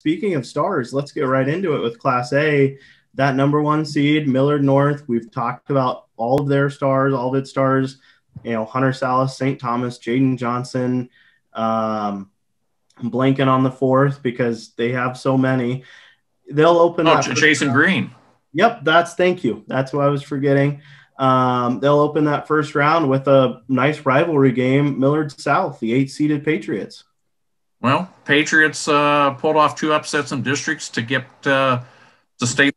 speaking of stars, let's get right into it with Class A. That number one seed, Millard North. We've talked about all of their stars, all of its stars. Hunter Salas, St. Thomas, Jaden Johnson. I'm blanking on the fourth because they have so many. They'll open that. Jason Green. Yep, thank you. That's what I was forgetting. They'll open that first round with a nice rivalry game, Millard South, the 8-seeded Patriots. Well, Patriots pulled off 2 upsets in districts to get to state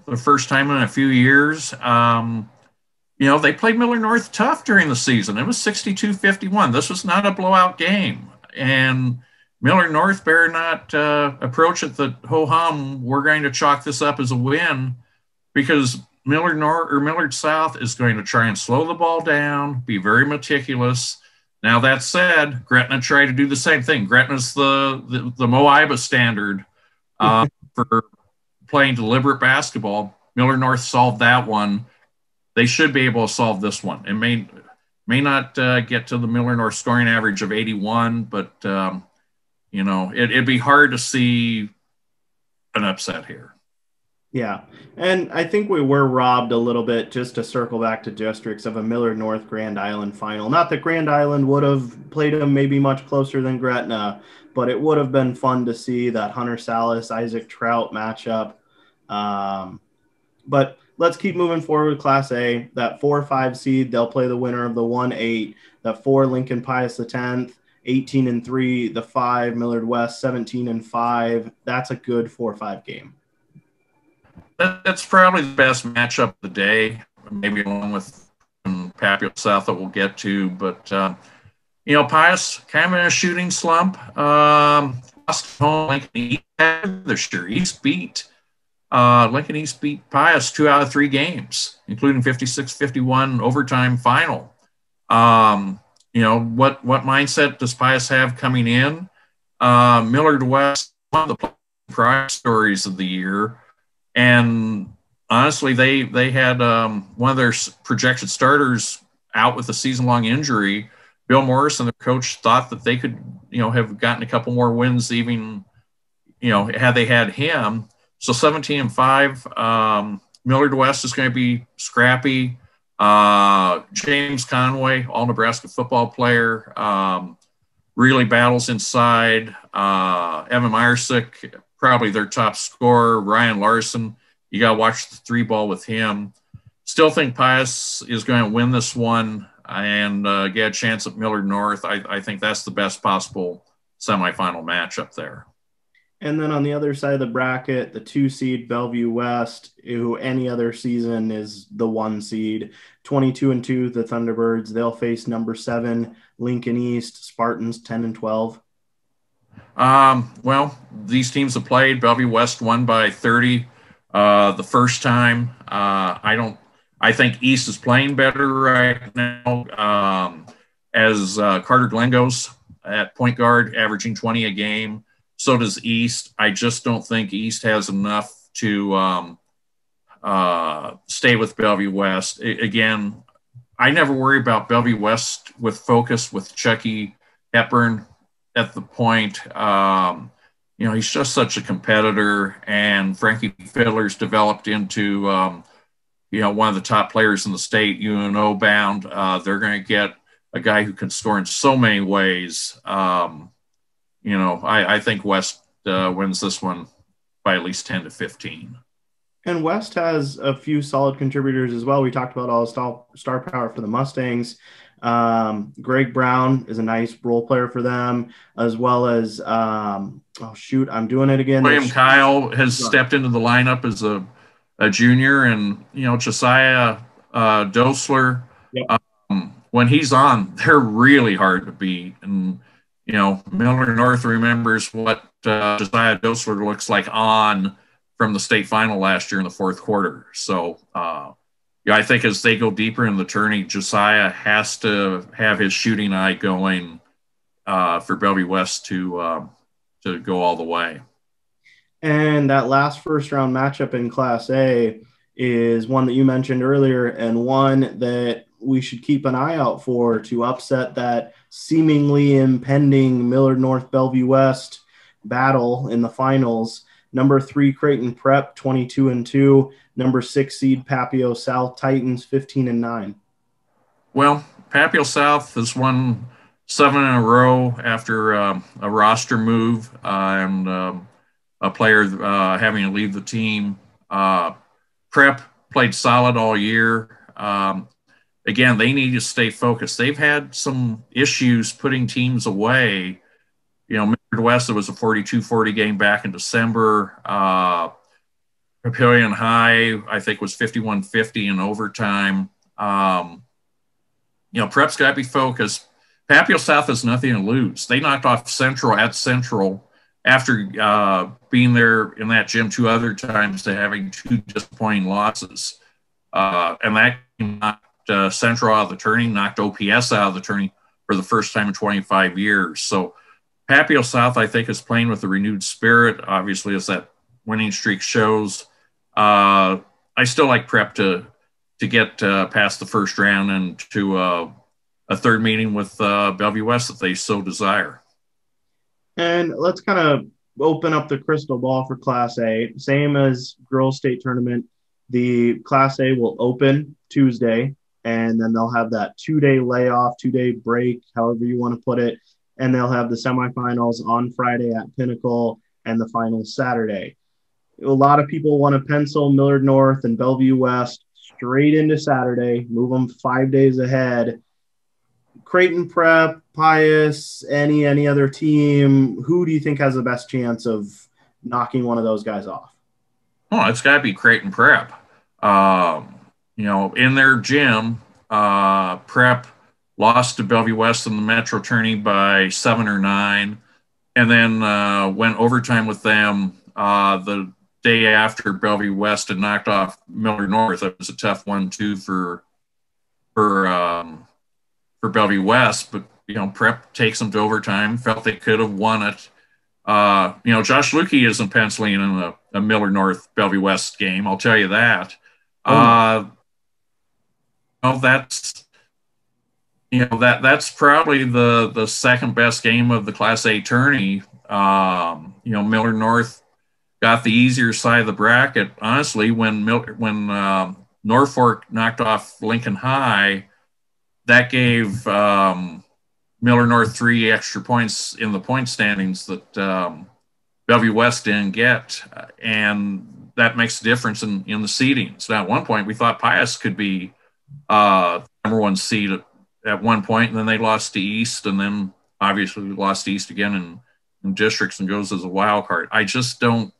the first time in a few years. They played Millard North tough during the season. It was 62-51. This was not a blowout game. And Millard North better not approach it the ho-hum, we're going to chalk this up as a win, because Millard South is going to try and slow the ball down, be very meticulous. Now, that said, Gretna tried to do the same thing. Gretna's the Moiba standard for playing deliberate basketball. Millard North solved that one. They should be able to solve this one. It may not get to the Millard North scoring average of 81, but it'd be hard to see an upset here. Yeah, and I think we were robbed a little bit, just to circle back to districts, of a Millard North Grand Island final. Not that Grand Island would have played them maybe much closer than Gretna, but it would have been fun to see that Hunter Salas, Isaac Trout matchup. But let's keep moving forward with Class A. That 4-5 seed, they'll play the winner of the 1-8. The 4, Lincoln Pius X, 18-3. The 5, Millard West, 17-5. That's a good 4-5 game. That's probably the best matchup of the day, maybe along with Papio South that we'll get to. But, Pius kind of in a shooting slump. Lost home Lincoln East this year. Lincoln East beat Pius 2 out of 3 games, including 56-51 overtime final. What mindset does Pius have coming in? Millard West, one of the prize stories of the year. And honestly, they had one of their projected starters out with a season-long injury. Bill Morrison, the coach, thought that they could, have gotten a couple more wins even, had they had him. So 17-5, Millard West is going to be scrappy. James Conway, all Nebraska football player, really battles inside. Evan Meyersick, probably their top scorer. Ryan Larson, you got to watch the 3-ball with him. Still think Pius is going to win this one and get a chance at Millard North. I think that's the best possible semifinal matchup there. And then on the other side of the bracket, the 2 seed Bellevue West, who any other season is the 1 seed, 22-2, the Thunderbirds. They'll face number 7, Lincoln East, Spartans, 10-12. Well, these teams have played. Bellevue West won by 30 the first time. I think East is playing better right now. As Carter Glenn goes at point guard, averaging 20 a game. So does East. I just don't think East has enough to stay with Bellevue West. Again, I never worry about Bellevue West with focus with Chucky Hepburn at the point. He's just such a competitor, and Frankie Fiddler's developed into, one of the top players in the state, UNO bound. They're going to get a guy who can score in so many ways. I think West wins this one by at least 10-15. And West has a few solid contributors as well. We talked about all the star power for the Mustangs. Greg Brown is a nice role player for them, as well as, I'm doing it again. William Kyle has stepped into the lineup as a junior, and, Josiah Dosler, yep. When he's on, they're really hard to beat. And, Millard North remembers what Josiah Dosler looks like on from the state final last year in the fourth quarter. So, I think as they go deeper in the tourney, Josiah has to have his shooting eye going for Bellevue West to go all the way. And that last first-round matchup in Class A is one that you mentioned earlier, and one that we should keep an eye out for to upset that seemingly impending Millard North Bellevue West battle in the finals. Number 3 Creighton Prep 22-2, number 6 seed Papio South Titans 15-9. Well, Papio South has won 7 in a row after a roster move and a player having to leave the team. Prep played solid all year. Again, they need to stay focused. They've had some issues putting teams away. Midwest, it was a 42-40 game back in December. Papillion High, I think, was 51-50 in overtime. Prep's got to be focused. Papio South has nothing to lose. They knocked off Central at Central after being there in that gym 2 other times to having 2 disappointing losses. And that knocked Central out of the tourney, knocked OPS out of the tourney for the first time in 25 years. So Papio South, I think, is playing with a renewed spirit, obviously, as that winning streak shows. I still like Prep to get past the first round and to a third meeting with Bellevue West if they so desire. And let's kind of open up the crystal ball for Class A. Same as girls' state tournament, the Class A will open Tuesday, and then they'll have that 2-day layoff, 2-day break, however you want to put it. And they'll have the semifinals on Friday at Pinnacle and the finals Saturday. A lot of people want to pencil Millard North and Bellevue West straight into Saturday, move them 5 days ahead. Creighton Prep, Pius, any other team, who do you think has the best chance of knocking one of those guys off? Oh, it's got to be Creighton Prep. In their gym, Prep lost to Bellevue West in the Metro tourney by 7 or 9, and then went overtime with them the day after Bellevue West had knocked off Millard North. It was a tough 1-2 for Bellevue West, but Prep takes them to overtime. Felt they could have won it. Josh Lukey isn't penciling in a Millard North Bellevue West game. I'll tell you that. That's probably the second best game of the Class A tourney. Millard North got the easier side of the bracket. Honestly, when Norfolk knocked off Lincoln High, that gave Millard North 3 extra points in the point standings that Bellevue West didn't get, and that makes a difference in the seedings. Now, at one point, we thought Pius could be number 1 seed at one point, and then they lost to East, and then obviously lost to East again in districts and goes as a wild card. I just don't.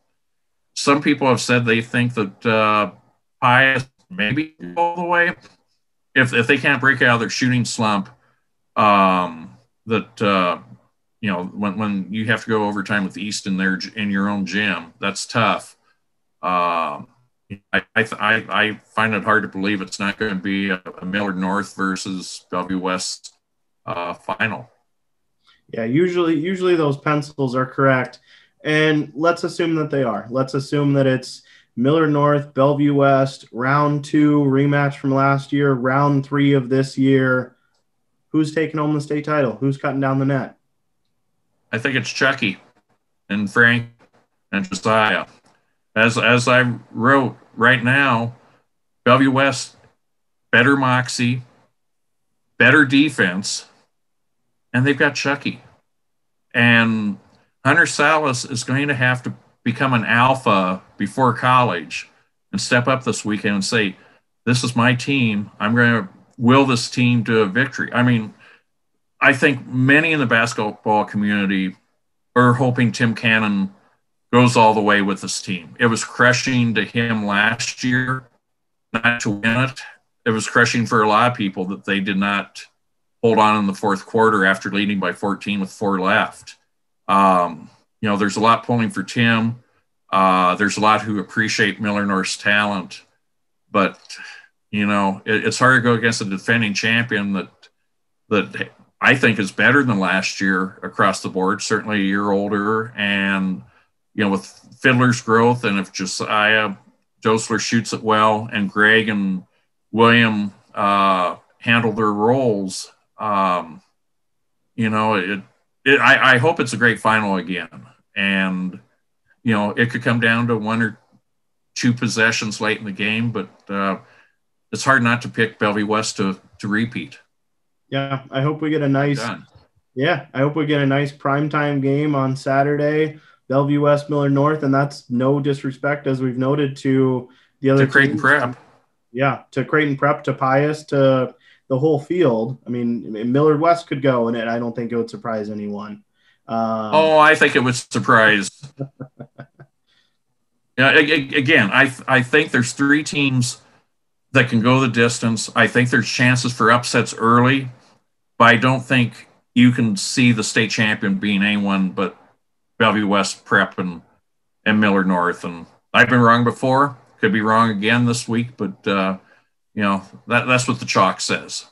Some people have said they think that Pius maybe go all the way if they can't break out of their shooting slump. When you have to go overtime with East in your own gym, that's tough. I find it hard to believe it's not going to be a Millard North versus Bellevue West final. Yeah, usually those pencils are correct, and let's assume that they are. Let's assume that it's Millard North, Bellevue West, round 2 rematch from last year, round 3 of this year. Who's taking home the state title? Who's cutting down the net? I think it's Chucky and Frank and Josiah. As I wrote right now, Bellevue West, better moxie, better defense, and they've got Chucky. And Hunter Salas is going to have to become an alpha before college and step up this weekend and say, this is my team. I'm going to will this team to a victory. I mean, I think many in the basketball community are hoping Tim Cannon goes all the way with this team. It was crushing to him last year not to win it. It was crushing for a lot of people that they did not hold on in the fourth quarter after leading by 14 with 4 left. There's a lot pulling for Tim. There's a lot who appreciate Millard North's talent, but it's hard to go against a defending champion that I think is better than last year across the board, certainly a year older. And, with Fiddler's growth, and if Josiah Dosler shoots it well and Greg and William handle their roles, I hope it's a great final again. And, it could come down to one or two possessions late in the game, but it's hard not to pick Bellevue West to repeat. Yeah, I hope we get a nice primetime game on Saturday, Bellevue West, Miller North, and that's no disrespect, as we've noted, to the other Creighton teams. Prep. Yeah, to Creighton Prep, to Pius, to the whole field. I mean, Miller West could go, and I don't think it would surprise anyone. I think it would surprise. Again, I think there's three teams that can go the distance. I think there's chances for upsets early, but I don't think you can see the state champion being anyone but Bellevue West, Prep, and Miller North. And I've been wrong before. Could be wrong again this week, but that's what the chalk says.